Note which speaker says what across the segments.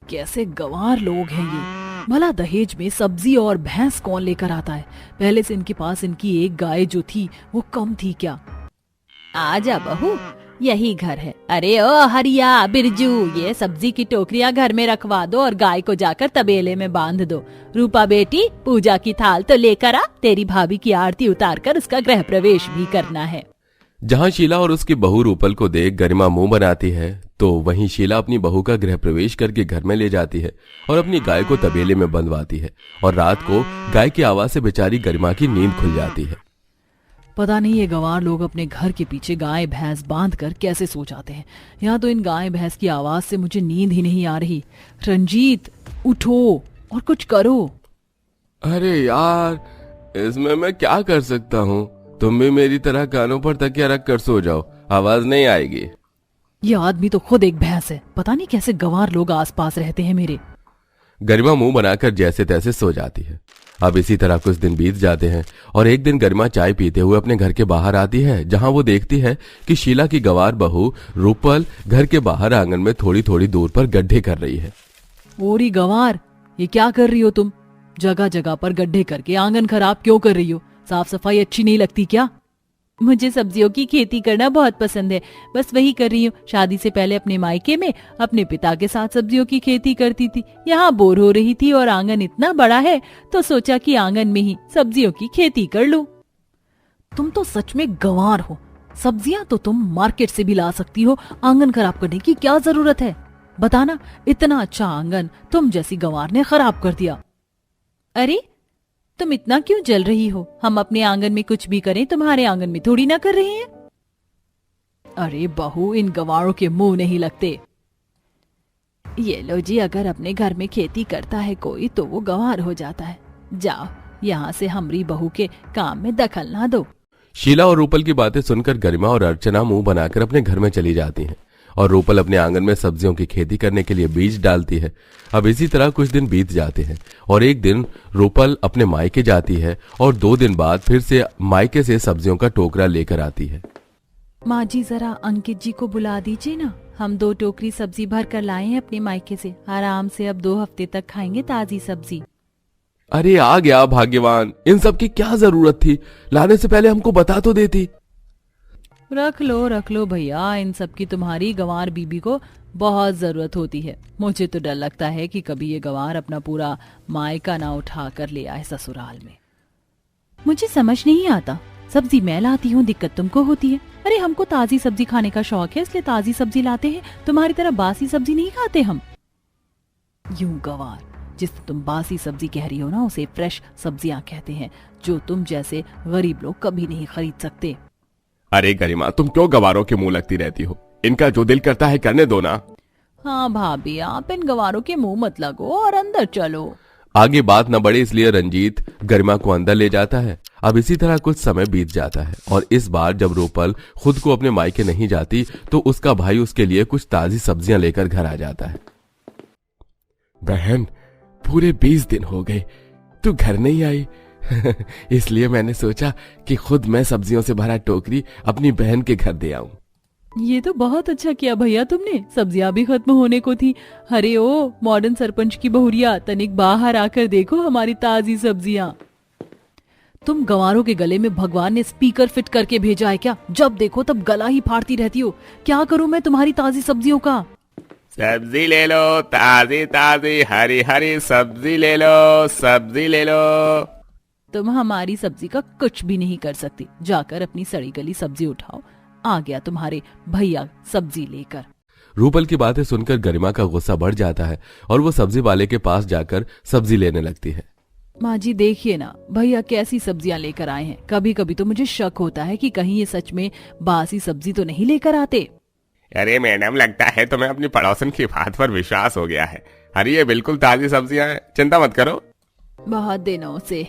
Speaker 1: कैसे गंवार लोग हैं ये। भला दहेज में सब्जी और भैंस कौन लेकर आता है? पहले से इनके पास इनकी एक गाय जो थी वो कम थी क्या?
Speaker 2: आजा बहू, यही घर है। अरे ओ हरिया बिरजू, ये सब्जी की टोकरियां घर में रखवा दो और गाय को जाकर तबेले में बांध दो। रूपा बेटी, पूजा की थाल तो लेकर आ, तेरी भाभी की आरती उतारकर उसका गृह प्रवेश भी करना है।
Speaker 3: जहां शीला और उसकी बहू रूपल को देख गरिमा मुंह बनाती है, तो वहीं शीला अपनी बहू का गृह प्रवेश करके घर में ले जाती है और अपनी गाय को तबेले में बंधवाती है। और रात को गाय की आवाज से बेचारी गरिमा की नींद खुल जाती है।
Speaker 1: पता नहीं ये गंवार लोग अपने घर के पीछे गाय भैंस बांध कर कैसे सो जाते हैं। यहाँ तो इन गाय भैंस की आवाज से मुझे नींद ही नहीं आ रही। रंजीत, उठो और कुछ करो।
Speaker 3: अरे यार, इसमें मैं क्या कर सकता हूँ? तुम भी मेरी तरह कानों पर तकिया रख कर सो जाओ, आवाज नहीं आएगी।
Speaker 1: ये आदमी तो खुद एक भैंस है, पता नहीं कैसे गंवार लोग आसपास रहते हैं मेरे।
Speaker 3: गरिमा मुंह बनाकर जैसे तैसे सो जाती है। अब इसी तरह कुछ दिन बीत जाते हैं और एक दिन गरिमा चाय पीते हुए अपने घर के बाहर आती है, जहां वो देखती है कि शीला की गंवार बहू रूपल घर के बाहर आंगन में थोड़ी थोड़ी दूर पर गड्ढे कर रही है।
Speaker 1: ओरी गंवार, ये क्या कर रही हो तुम? जगह जगह पर गड्ढे करके आंगन खराब क्यों कर रही हो? साफ सफाई अच्छी नहीं लगती क्या?
Speaker 2: मुझे सब्जियों की खेती करना बहुत पसंद है, बस वही कर रही हूँ। शादी से पहले अपने मायके में अपने पिता के साथ सब्जियों की खेती करती थी। यहाँ बोर हो रही थी और आंगन इतना बड़ा है तो सोचा कि आंगन में ही सब्जियों की खेती कर लूं।
Speaker 1: तुम तो सच में गंवार हो। सब्जियां तो तुम मार्केट से भी ला सकती हो, आंगन खराब करने की क्या जरूरत है? बताना, इतना अच्छा आंगन तुम जैसी गंवार ने खराब कर दिया।
Speaker 2: अरे तुम इतना क्यों जल रही हो? हम अपने आंगन में कुछ भी करें तुम्हारे आंगन में थोड़ी ना कर रहे हैं।
Speaker 1: अरे बहू, इन गंवारों के मुंह नहीं लगते।
Speaker 2: ये लो जी, अगर अपने घर में खेती करता है कोई तो वो गंवार हो जाता है। जाओ, यहाँ से हमारी बहू के काम में दखल ना दो।
Speaker 3: शीला और रूपल की बातें सुनकर गरिमा और अर्चना मुंह बनाकर अपने घर में चली जाती हैं और रूपल अपने आंगन में सब्जियों की खेती करने के लिए बीज डालती है। अब इसी तरह कुछ दिन बीत जाते हैं और एक दिन रूपल अपने मायके जाती है और 2 दिन बाद फिर से मायके से सब्जियों का टोकरा लेकर आती है।
Speaker 2: माँ जी, जरा अंकित जी को बुला दीजिए ना, हम 2 टोकरी सब्जी भर कर लाए हैं अपने मायके से। आराम से अब 2 हफ्ते तक खाएंगे ताजी सब्जी।
Speaker 3: अरे आ गया भाग्यवान, इन सब की क्या जरूरत थी? लाने से पहले हमको बता तो देती।
Speaker 1: रख लो भैया, इन सब की तुम्हारी गंवार बीबी को बहुत जरूरत होती है। मुझे तो डर लगता है कि कभी ये गंवार अपना पूरा मायका ना उठा कर ले आए ससुराल में।
Speaker 2: मुझे समझ नहीं आता, सब्जी मैं लाती हूँ, दिक्कत तुमको होती है। अरे हमको ताजी सब्जी खाने का शौक है, इसलिए ताजी सब्जी लाते हैं। तुम्हारी तरह बासी सब्जी नहीं खाते हम।
Speaker 1: यूं गंवार, जिस तुम बासी सब्जी कह रही हो ना, उसे फ्रेश सब्जियां कहते हैं, जो तुम जैसे गरीब लोग कभी नहीं खरीद सकते।
Speaker 3: अरे गरिमा, तुम क्यों गंवारों के मुंह लगती रहती हो? इनका जो दिल करता है करने दो ना।
Speaker 1: हाँ भाभी, आप इन गंवारों के मुंह मत लगो और अंदर चलो।
Speaker 3: आगे बात न बढ़े इसलिए रंजीत गरिमा को अंदर ले जाता है। अब इसी तरह कुछ समय बीत जाता है और इस बार जब रूपल खुद को अपने मायके नहीं जाती तो उसका भाई उसके लिए कुछ ताजी सब्जियां लेकर घर आ जाता है। बहन, पूरे 20 दिन हो गए तू घर नहीं आई। इसलिए मैंने सोचा कि खुद मैं सब्जियों से भरा टोकरी अपनी बहन के घर दे आऊं।
Speaker 1: ये तो बहुत अच्छा किया भैया तुमने, सब्जियां भी खत्म होने को थी। अरे ओ मॉडर्न सरपंच की बहुरिया, तनिक बाहर आकर देखो हमारी ताजी सब्जियां। तुम गंवारों के गले में भगवान ने स्पीकर फिट करके भेजा है क्या? जब देखो तब गला ही फाड़ती रहती हो। क्या करूं मैं तुम्हारी ताजी सब्जियों का?
Speaker 3: सब्जी ले लो, ताजी ताजी हरी हरी सब्जी ले लो, सब्जी ले लो।
Speaker 1: तुम हमारी सब्जी का कुछ भी नहीं कर सकती। जाकर अपनी सड़ी गली सब्जी उठाओ। आ गया तुम्हारे भैया सब्जी लेकर।
Speaker 3: रूपल की बातें सुनकर गरिमा का गुस्सा बढ़ जाता है और वो सब्जी वाले के पास जाकर सब्जी लेने लगती है।
Speaker 1: माँ जी देखिए ना, भैया कैसी सब्जियां लेकर आए हैं। कभी कभी तो मुझे शक होता है कि कहीं ये सच में बासी सब्जी तो नहीं लेकर आते।
Speaker 3: अरे मैडम, लगता है तुम्हें अपनी पड़ोसन की बात पर विश्वास हो गया है। अरे ये बिल्कुल ताजी सब्जियां हैं, चिंता मत करो।
Speaker 1: बहुत दिनों से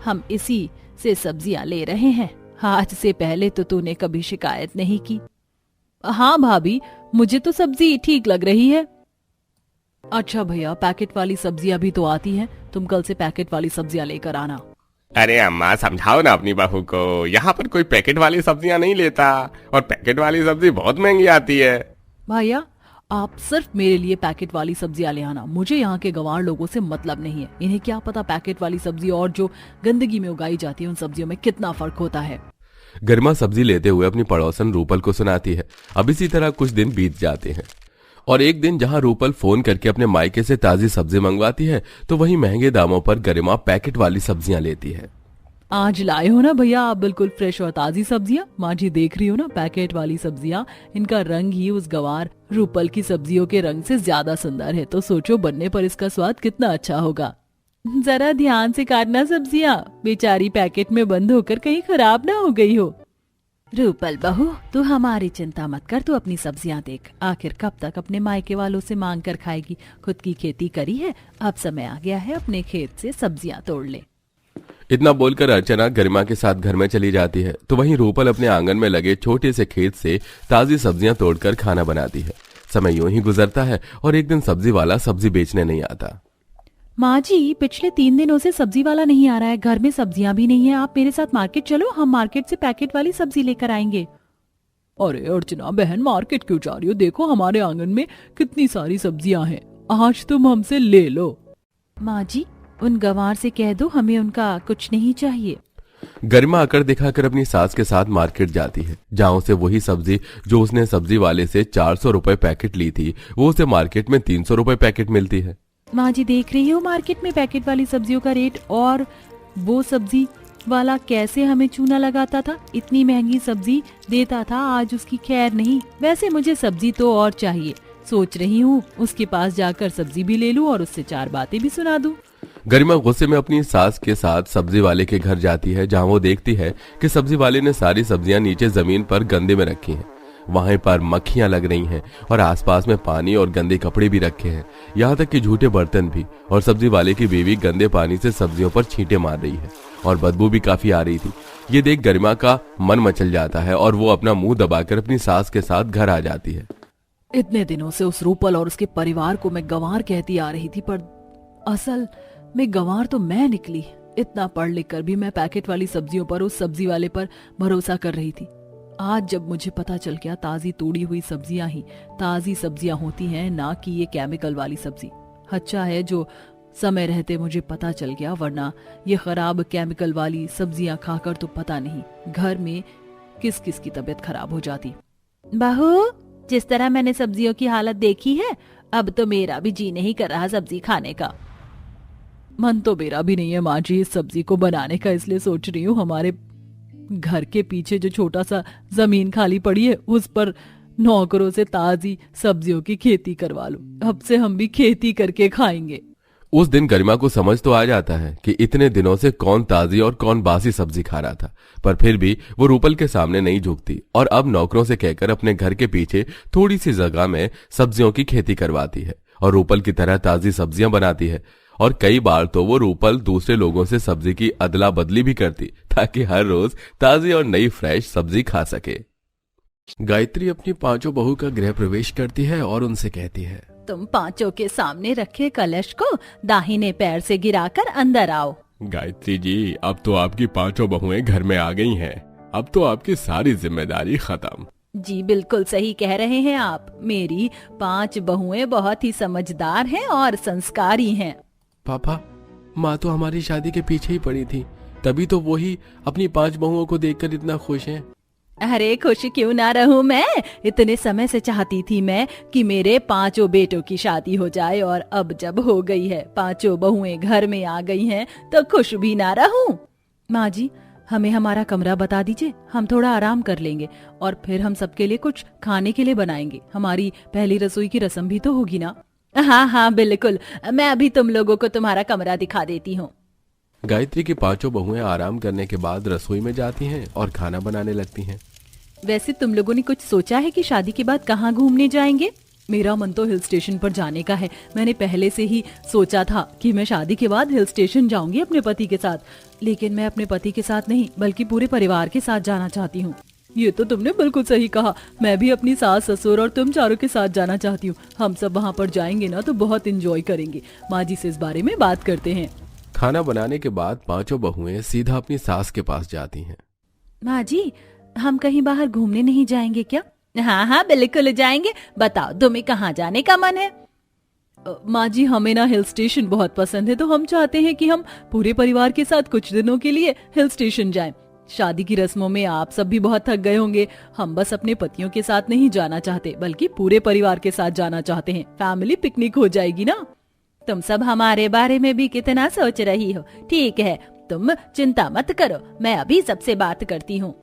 Speaker 1: हम इसी से सब्जियां ले रहे हैं। आज से पहले तो तूने कभी शिकायत नहीं की। हाँ भाभी, मुझे तो सब्जी ठीक लग रही है। अच्छा भैया, पैकेट वाली सब्जियां भी तो आती हैं, तुम कल से पैकेट वाली सब्जियां लेकर आना।
Speaker 3: अरे अम्मा, समझाओ ना अपनी बहू को, यहाँ पर कोई पैकेट वाली सब्जियां नहीं लेता और पैकेट वाली सब्जी बहुत महंगी आती है।
Speaker 1: भैया, आप सिर्फ मेरे लिए पैकेट वाली सब्जियां ले आना। मुझे यहाँ के गंवार लोगों से मतलब नहीं है। इन्हें क्या पता पैकेट वाली सब्जी और जो गंदगी में उगाई जाती है उन सब्जियों में कितना फर्क होता है।
Speaker 3: गरिमा सब्जी लेते हुए अपनी पड़ोसन रूपल को सुनाती है। अब इसी तरह कुछ दिन बीत जाते हैं और एक दिन जहां रूपल फोन करके अपने मायके से ताजी सब्जी मंगवाती है तो वहीं महंगे दामों पर गरिमा पैकेट वाली सब्जियां लेती है।
Speaker 1: आज लाए हो ना भैया आप बिल्कुल फ्रेश और ताजी सब्जियां। माँ जी देख रही हो ना पैकेट वाली सब्जियां, इनका रंग ही उस गंवार रूपल की सब्जियों के रंग से ज्यादा सुंदर है। तो सोचो बनने पर इसका स्वाद कितना अच्छा होगा। जरा ध्यान से काटना सब्जियां, बेचारी पैकेट में बंद होकर कहीं खराब ना हो गई हो।
Speaker 2: रूपल बहू, तू हमारी चिंता मत कर, तू अपनी सब्जियां देख। आखिर कब तक अपने मायके वालों से मांग कर खाएगी। खुद की खेती करी है, अब समय आ गया है अपने खेत से सब्जियां तोड़ ले।
Speaker 3: इतना बोलकर अर्चना गरिमा के साथ घर में चली जाती है तो वहीं रूपल अपने आंगन में लगे छोटे से खेत से ताजी सब्जियां तोड़कर खाना बनाती है। समय यूं ही गुजरता है और एक दिन सब्जी वाला सब्जी बेचने नहीं आता।
Speaker 1: माँ जी पिछले 3 दिनों से सब्जी वाला नहीं आ रहा है, घर में सब्जियां भी नहीं है। आप मेरे साथ मार्केट चलो, हम मार्केट से पैकेट वाली सब्जी लेकर आएंगे। अरे अर्चना बहन मार्केट क्यों जा रही हो? देखो हमारे आंगन में कितनी सारी सब्जियां हैं, आज तुम हमसे ले लो।
Speaker 2: माँ जी उन गंवार से कह दो हमें उनका कुछ नहीं चाहिए।
Speaker 3: गरिमा अकड़ दिखाकर अपनी सास के साथ मार्केट जाती है जहां उसे वही सब्जी जो उसने सब्जी वाले से 400 रुपए पैकेट ली थी वो उसे मार्केट में 300 रुपए पैकेट मिलती है।
Speaker 1: माँ जी देख रही हो मार्केट में पैकेट वाली सब्जियों का रेट, और वो सब्जी वाला कैसे हमें चूना लगाता था, इतनी महंगी सब्जी देता था, आज उसकी खैर नहीं। वैसे मुझे सब्जी तो और चाहिए, सोच रही हूँ उसके पास जाकर सब्जी भी ले लूं और उससे 4 बातें भी सुना दूं।
Speaker 3: गरिमा गुस्से में अपनी सास के साथ सब्जी वाले के घर जाती है जहां वो देखती है कि सब्जी वाले ने सारी सब्जियां नीचे जमीन पर गंदे में रखी हैं। वहीं पर मक्खियां लग रही हैं और आसपास में पानी और गंदे कपड़े भी रखे हैं, यहाँ तक कि झूठे बर्तन भी। और सब्जी वाले की बीवी गंदे पानी से सब्जियों पर छींटे मार रही है और बदबू भी काफी आ रही थी। ये देख गरिमा का मन मचल जाता है और वो अपना मुंह दबाकर अपनी सास के साथ घर आ जाती है।
Speaker 1: इतने दिनों से उस रूपल और उसके परिवार को मैं गंवार कहती आ रही थी, पर असल में गंवार तो मैं निकली। इतना पढ़ लिख कर भी मैं पैकेट वाली सब्जियों पर, उस सब्जी वाले पर भरोसा कर रही थी। आज जब मुझे पता चल गया ताजी तोड़ी हुई सब्जियां ही ताजी सब्जियां होती हैं, ना कि ये केमिकल वाली सब्जी। अच्छा है जो समय रहते मुझे पता चल गया, वरना ये खराब केमिकल वाली सब्जियां खाकर तो पता नहीं घर में किस किस की तबीयत खराब हो जाती।
Speaker 2: बहू जिस तरह मैंने सब्जियों की हालत देखी है, अब तो मेरा भी जी नहीं कर रहा सब्जी खाने का।
Speaker 1: मन तो मेरा भी नहीं है माँ जी इस सब्जी को बनाने का, इसलिए सोच रही हूँ हमारे घर के पीछे जो छोटा सा जमीन खाली पड़ी है उस पर नौकरों से ताजी सब्जियों की खेती करवा लूं। अब से हम भी खेती करके खाएंगे।
Speaker 3: उस दिन गरिमा को समझ तो आ जाता है कि इतने दिनों से कौन ताजी और कौन बासी सब्जी खा रहा था, पर फिर भी वो रूपल के सामने नहीं झुकती और अब नौकरों से कहकर अपने घर के पीछे थोड़ी सी जगह में सब्जियों की खेती करवाती है और रूपल की तरह ताजी सब्जियां बनाती है। और कई बार तो वो रूपल दूसरे लोगों से सब्जी की अदला बदली भी करती ताकि हर रोज ताजी और नई फ्रेश सब्जी खा सके। गायत्री अपनी 5 बहू का गृह प्रवेश करती है और उनसे कहती है,
Speaker 2: तुम 5 के सामने रखे कलश को दाहिने पैर से गिराकर अंदर आओ।
Speaker 3: गायत्री जी अब तो आपकी 5 बहुएं घर में आ गई हैं, अब तो आपकी सारी जिम्मेदारी खत्म।
Speaker 2: जी बिल्कुल सही कह रहे हैं आप, मेरी 5 बहुएं बहुत ही समझदार हैं और संस्कारी हैं।
Speaker 3: पापा माँ तो हमारी शादी के पीछे ही पड़ी थी, तभी तो वही अपनी 5 बहुओं को देखकर इतना खुश हैं।
Speaker 2: अरे खुश क्यों ना रहूं मैं, इतने समय से चाहती थी मैं कि मेरे 5 बेटों की शादी हो जाए और अब जब हो गई है, 5 बहुएं घर में आ गई हैं, तो खुश भी ना रहूं।
Speaker 1: माँ जी हमें हमारा कमरा बता दीजिए, हम थोड़ा आराम कर लेंगे और फिर हम सबके लिए कुछ खाने के लिए बनाएंगे। हमारी पहली रसोई की रस्म भी तो होगी ना।
Speaker 2: हाँ हाँ बिल्कुल, मैं अभी तुम लोगों को तुम्हारा कमरा दिखा देती हूँ।
Speaker 3: गायत्री की 5 बहुएं आराम करने के बाद रसोई में जाती हैं और खाना बनाने लगती हैं।
Speaker 1: वैसे तुम लोगों ने कुछ सोचा है कि शादी के बाद कहाँ घूमने जाएंगे? मेरा मन तो हिल स्टेशन पर जाने का है। मैंने पहले से ही सोचा था कि मैं शादी के बाद हिल स्टेशन जाऊंगी अपने पति के साथ, लेकिन मैं अपने पति के साथ नहीं बल्कि पूरे परिवार के साथ जाना चाहती हूँ। ये तो तुमने बिल्कुल सही कहा, मैं भी अपनी सास ससुर और तुम चारों के साथ जाना चाहती हूँ। हम सब वहाँ पर जाएंगे ना तो बहुत एंजॉय करेंगे। माँ जी से इस बारे में बात करते हैं।
Speaker 3: खाना बनाने के बाद 5 बहुएं सीधा अपनी सास के पास जाती हैं।
Speaker 2: माँ जी हम कहीं बाहर घूमने नहीं जाएंगे क्या? हाँ हाँ बिल्कुल जाएंगे। बताओ तुम्हें कहाँ जाने का मन है?
Speaker 1: माँ जी, हमें ना हिल स्टेशन बहुत पसंद है, तो हम चाहते हैं कि हम पूरे परिवार के साथ कुछ दिनों के लिए हिल स्टेशन जाएं। शादी की रस्मों में आप सब भी बहुत थक गए होंगे। हम बस अपने पतियों के साथ नहीं जाना चाहते, बल्कि पूरे परिवार के साथ जाना चाहते हैं। फैमिली पिकनिक हो जाएगी ना।
Speaker 2: तुम सब हमारे बारे में भी कितना सोच रही हो। ठीक है, तुम चिंता मत करो, मैं अभी सबसे बात करती हूँ।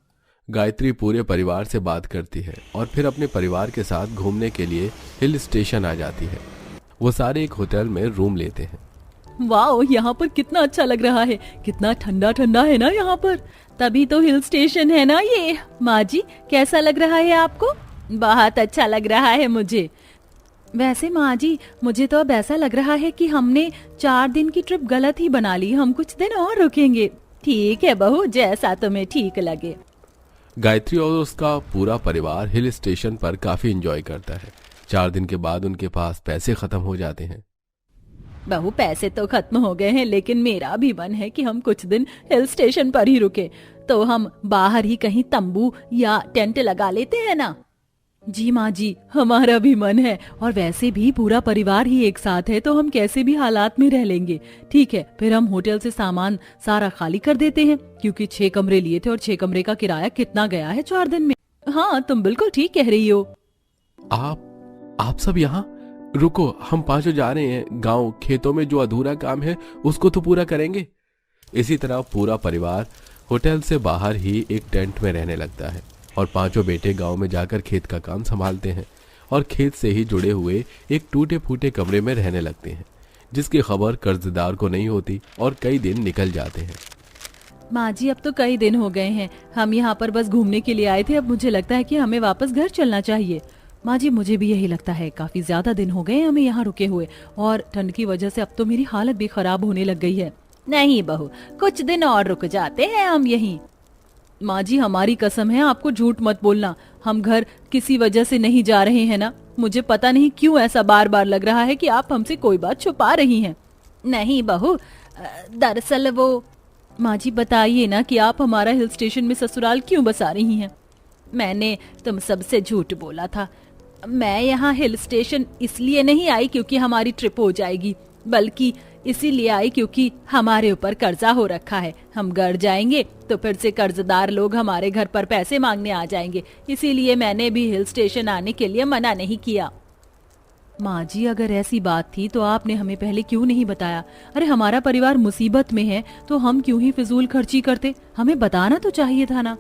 Speaker 3: गायत्री पूरे परिवार से बात करती है और फिर अपने परिवार के साथ घूमने के लिए हिल स्टेशन आ जाती है। वो सारे एक होटल में रूम लेते हैं।
Speaker 1: वाओ, यहाँ पर कितना अच्छा लग रहा है, कितना ठंडा ठंडा है ना यहाँ पर।
Speaker 2: तभी तो हिल स्टेशन है ना ये। माँ जी, कैसा लग रहा है आपको? बहुत अच्छा लग रहा है मुझे। वैसे माँ जी, मुझे तो अब ऐसा लग रहा है कि हमने 4 दिन की ट्रिप गलत ही बना ली। हम कुछ दिन और रुकेंगे। ठीक है बहू, जैसा तुम्हें ठीक लगे।
Speaker 3: गायत्री और उसका पूरा परिवार हिल स्टेशन पर काफी एंजॉय करता है। 4 दिन के बाद उनके पास पैसे खत्म हो जाते हैं।
Speaker 2: बहू, पैसे तो खत्म हो गए हैं, लेकिन मेरा भी मन है कि हम कुछ दिन हिल स्टेशन पर ही रुके। तो हम बाहर ही कहीं तंबू या टेंट लगा लेते हैं ना।
Speaker 1: जी माँ जी, हमारा भी मन है, और वैसे भी पूरा परिवार ही एक साथ है, तो हम कैसे भी हालात में रह लेंगे। ठीक है, फिर हम होटल से सामान सारा खाली कर देते हैं, क्योंकि 6 कमरे लिए थे और 6 कमरे का किराया कितना गया है 4 दिन में। हाँ, तुम बिल्कुल ठीक कह रही हो।
Speaker 3: आप सब यहाँ रुको, हम 5 जा रहे हैं गांव। खेतों में जो अधूरा काम है उसको तो पूरा करेंगे। इसी तरह पूरा परिवार होटल से बाहर ही एक टेंट में रहने लगता है और 5 बेटे गांव में जाकर खेत का काम संभालते हैं और खेत से ही जुड़े हुए एक टूटे फूटे कमरे में रहने लगते हैं, जिसकी खबर कर्जदार को नहीं होती और कई दिन निकल जाते हैं।
Speaker 1: माँ जी, अब तो कई दिन हो गए हैं, हम यहाँ पर बस घूमने के लिए आए थे। अब मुझे लगता है कि हमें वापस घर चलना चाहिए। माँ जी, मुझे भी यही लगता है। काफी ज्यादा दिन हो गए हमें यहाँ रुके हुए, और ठंड की वजह से अब तो मेरी हालत भी खराब होने लग गई है।
Speaker 2: नहीं बहू, कुछ दिन और रुक जाते हैं हम यहीं।
Speaker 1: माँ जी, हमारी कसम है, आपको झूठ मत बोलना। हम घर किसी वजह से नहीं जा रहे हैं ना। मुझे पता नहीं क्यों ऐसा बार बार लग रहा है कि आप हमसे कोई बात छुपा रही हैं।
Speaker 2: नहीं बहू, दरअसल वो।
Speaker 1: माँ जी, बताइए ना कि आप हमारा हिल स्टेशन में ससुराल क्यों बसा रही हैं।
Speaker 2: मैंने तुम सबसे झूठ बोला था। मैं यहाँ हिल स्टेशन इसलिए नहीं आई क्योंकि हमारी ट्रिप हो जाएगी, बल्कि इसीलिए आई क्योंकि हमारे ऊपर कर्जा हो रखा है। हम घर जाएंगे तो फिर से कर्जदार लोग हमारे घर पर पैसे मांगने आ जाएंगे। इसीलिए मैंने भी हिल स्टेशन आने के लिए मना नहीं किया।
Speaker 1: माँ जी, अगर ऐसी बात थी तो आपने हमें पहले क्यों नहीं बताया? अरे, हमारा परिवार मुसीबत में है तो हम क्यों ही फिजूल खर्ची करते? हमें बताना तो चाहिए था ना।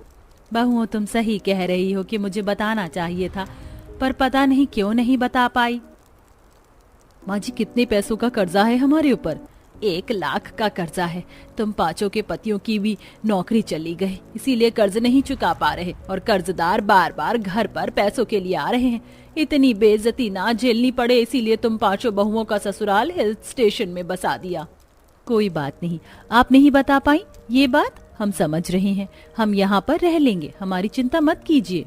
Speaker 2: बहू, तुम सही कह रही हो कि मुझे बताना चाहिए था, पर पता नहीं क्यों नहीं बता पाई।
Speaker 1: माँ जी, कितने पैसों का कर्जा है हमारे ऊपर?
Speaker 2: 1 लाख का कर्जा है। तुम 5 के पतियों की भी नौकरी चली गई, इसीलिए कर्ज नहीं चुका पा रहे, और कर्जदार बार बार घर पर पैसों के लिए आ रहे हैं। इतनी बेइज्जती ना झेलनी पड़े, इसीलिए तुम 5 बहुओं का ससुराल हिल स्टेशन में बसा दिया।
Speaker 1: कोई बात नहीं, आप नहीं बता पाई ये बात, हम समझ रहे हैं। हम यहाँ पर रह लेंगे, हमारी चिंता मत कीजिए।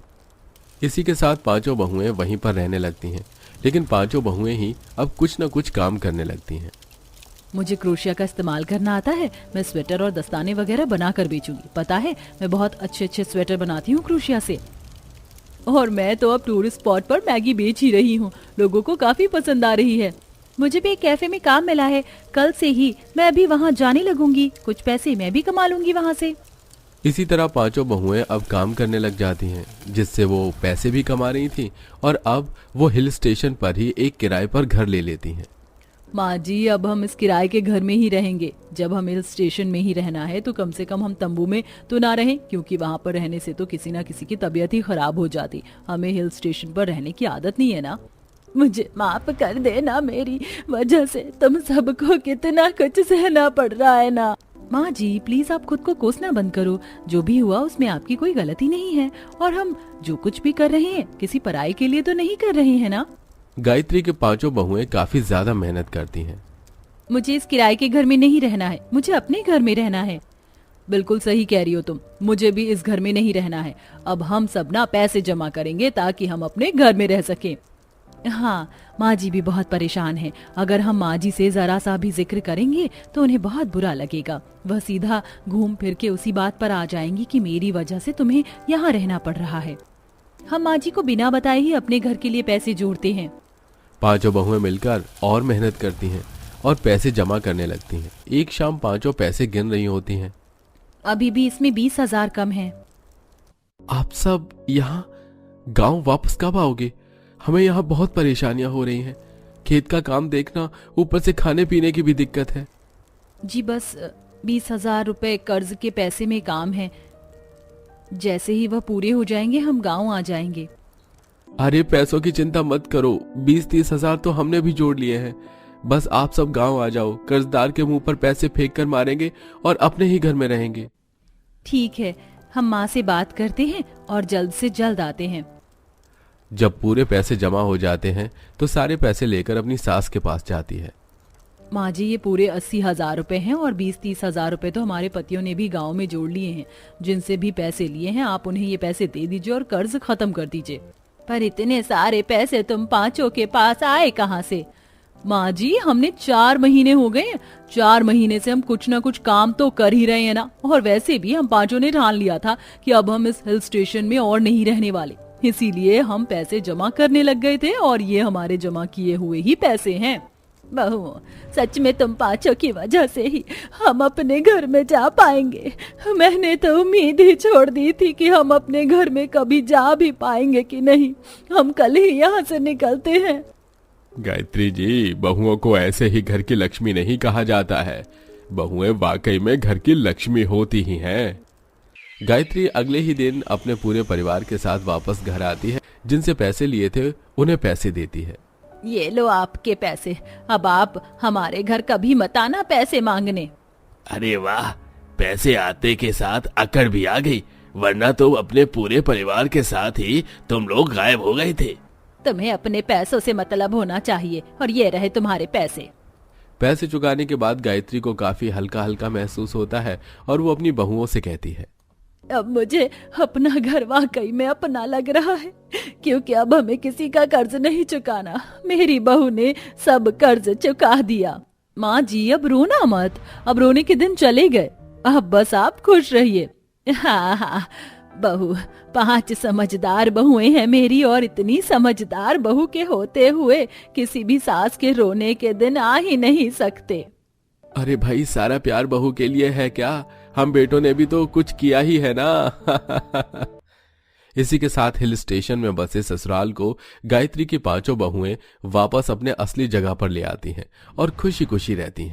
Speaker 3: इसी के साथ 5 बहुएं वहीं पर रहने लगती हैं, लेकिन 5 बहुएं ही अब कुछ न कुछ काम करने लगती हैं।
Speaker 1: मुझे क्रोशिया का इस्तेमाल करना आता है। मैं स्वेटर और दस्ताने वगैरह बनाकर बेचूंगी। पता है, मैं बहुत अच्छे अच्छे स्वेटर बनाती हूँ क्रोशिया से। और मैं तो अब टूरिस्ट स्पॉट पर मैगी बेच ही रही हूँ। लोगों को काफी पसंद आ रही है। मुझे भी एक कैफे में काम मिला है, कल से ही मैं भी वहाँ जाने लगूंगी। कुछ पैसे मैं भी कमा लूंगी वहाँ से।
Speaker 3: इसी तरह 5 बहुएं अब काम करने लग जाती हैं, जिससे वो पैसे भी कमा रही थी और अब वो हिल स्टेशन पर ही एक किराए पर घर ले लेती हैं।
Speaker 1: माँ जी, अब हम इस किराए के घर में ही रहेंगे। जब हम हिल स्टेशन में ही रहना है तो कम से कम हम तंबू में तो ना रहें, क्योंकि वहाँ पर रहने से तो किसी ना किसी की तबीयत ही खराब हो जाती। हमें हिल स्टेशन पर रहने की आदत नहीं है ना।
Speaker 2: मुझे माफ कर देना, मेरी वजह से तुम सबको कितना कुछ सहना पड़ रहा है ना।
Speaker 1: माँ जी, प्लीज आप खुद को कोसना बंद करो। जो भी हुआ उसमें आपकी कोई गलती नहीं है, और हम जो कुछ भी कर रहे हैं किसी पराई के लिए तो नहीं कर रहे हैं ना।
Speaker 3: गायत्री के 5 बहुएं काफी ज्यादा मेहनत करती हैं।
Speaker 1: मुझे इस किराए के घर में नहीं रहना है, मुझे अपने घर में रहना है। बिल्कुल सही कह रही हो तुम, मुझे भी इस घर में नहीं रहना है। अब हम सब ना पैसे जमा करेंगे ताकि हम अपने घर में रह सकें। हाँ, माँ जी भी बहुत परेशान है। अगर हम माँ जी से जरा सा भी जिक्र करेंगे तो उन्हें बहुत बुरा लगेगा। वह सीधा घूम फिर के उसी बात पर आ जाएंगी कि मेरी वजह से तुम्हें यहाँ रहना पड़ रहा है। हम माँ जी को बिना बताए ही अपने घर के लिए पैसे जोड़ते हैं।
Speaker 3: पांचों बहुएं मिलकर और मेहनत करती हैं और पैसे जमा करने लगती हैं। एक शाम पांचों पैसे गिन रही होती हैं।
Speaker 1: अभी भी इसमें 20,000 कम है।
Speaker 3: आप सब यहाँ गांव वापस कब आओगे? हमें यहाँ बहुत परेशानियां हो रही हैं। खेत का काम देखना, ऊपर से खाने पीने की भी दिक्कत है।
Speaker 1: जी बस 20,000 रुपए कर्ज के पैसे में काम है। जैसे ही वह पूरे हो जाएंगे हम गांव आ जाएंगे।
Speaker 3: अरे पैसों की चिंता मत करो, 20-30 हजार तो हमने भी जोड़ लिए हैं। बस आप सब गांव आ जाओ, कर्जदार के मुंह पर पैसे फेंक कर मारेंगे और अपने ही घर में रहेंगे।
Speaker 1: ठीक है, हम माँ से बात करते हैं और जल्द से जल्द आते हैं।
Speaker 3: जब पूरे पैसे जमा हो जाते हैं तो सारे पैसे लेकर अपनी सास के पास जाती है।
Speaker 1: माँ जी ये पूरे 80,000 रुपए हैं और 20-30 हजार रुपए तो हमारे पतियों ने भी गांव में जोड़ लिए हैं। जिनसे भी पैसे लिए हैं आप उन्हें ये पैसे दे दीजिए और कर्ज खत्म कर दीजिए।
Speaker 2: पर इतने सारे पैसे तुम पांचों के पास आए कहाँ से?
Speaker 1: माँ जी हमने 4 महीने हो गए हैं। 4 महीने से हम कुछ ना कुछ काम तो कर ही रहे हैं ना। और वैसे भी हम पांचों ने ठान लिया था कि अब हम इस हिल स्टेशन में और नहीं रहने वाले, इसीलिए हम पैसे जमा करने लग गए थे और ये हमारे जमा किए हुए ही पैसे हैं।
Speaker 2: बहू सच में तुम पांचों की वजह से ही हम अपने घर में जा पाएंगे।
Speaker 1: मैंने तो उम्मीद ही छोड़ दी थी कि हम अपने घर में कभी जा भी पाएंगे कि नहीं। हम कल ही यहाँ से निकलते हैं।
Speaker 3: गायत्री जी, बहुओं को ऐसे ही घर की लक्ष्मी नहीं कहा जाता है। बहुएं वाकई में घर की लक्ष्मी होती ही हैं। गायत्री अगले ही दिन अपने पूरे परिवार के साथ वापस घर आती है। जिनसे पैसे लिए थे उन्हें पैसे देती है।
Speaker 2: ये लो आपके पैसे, अब आप हमारे घर कभी मत आना पैसे मांगने।
Speaker 3: अरे वाह, पैसे आते के साथ अकड़ भी आ गई, वरना तो अपने पूरे परिवार के साथ ही तुम लोग गायब हो गए थे।
Speaker 2: तुम्हें अपने पैसों से मतलब होना चाहिए और ये रहे तुम्हारे पैसे।
Speaker 3: पैसे चुकाने के बाद गायत्री को काफी हल्का हल्का महसूस होता है और वो अपनी बहुओं से कहती है,
Speaker 1: अब मुझे अपना घर वाकई में अपना लग रहा है, क्योंकि अब हमें किसी का कर्ज नहीं चुकाना। मेरी बहू ने सब कर्ज चुका दिया। माँ जी अब रोना मत, अब रोने के दिन चले गए। अब बस आप खुश रहिए।
Speaker 2: हाँ हाँ बहू, 5 समझदार बहुएं हैं मेरी, और इतनी समझदार बहू के होते हुए किसी भी सास के रोने के दिन आ ही नहीं सकते।
Speaker 3: अरे भाई, सारा प्यार बहू के लिए है क्या? हम बेटों ने भी तो कुछ किया ही है ना। इसी के साथ हिल स्टेशन में बसे ससुराल को गायत्री की 5 बहुएं वापस अपने असली जगह पर ले आती हैं और खुशी खुशी रहती हैं।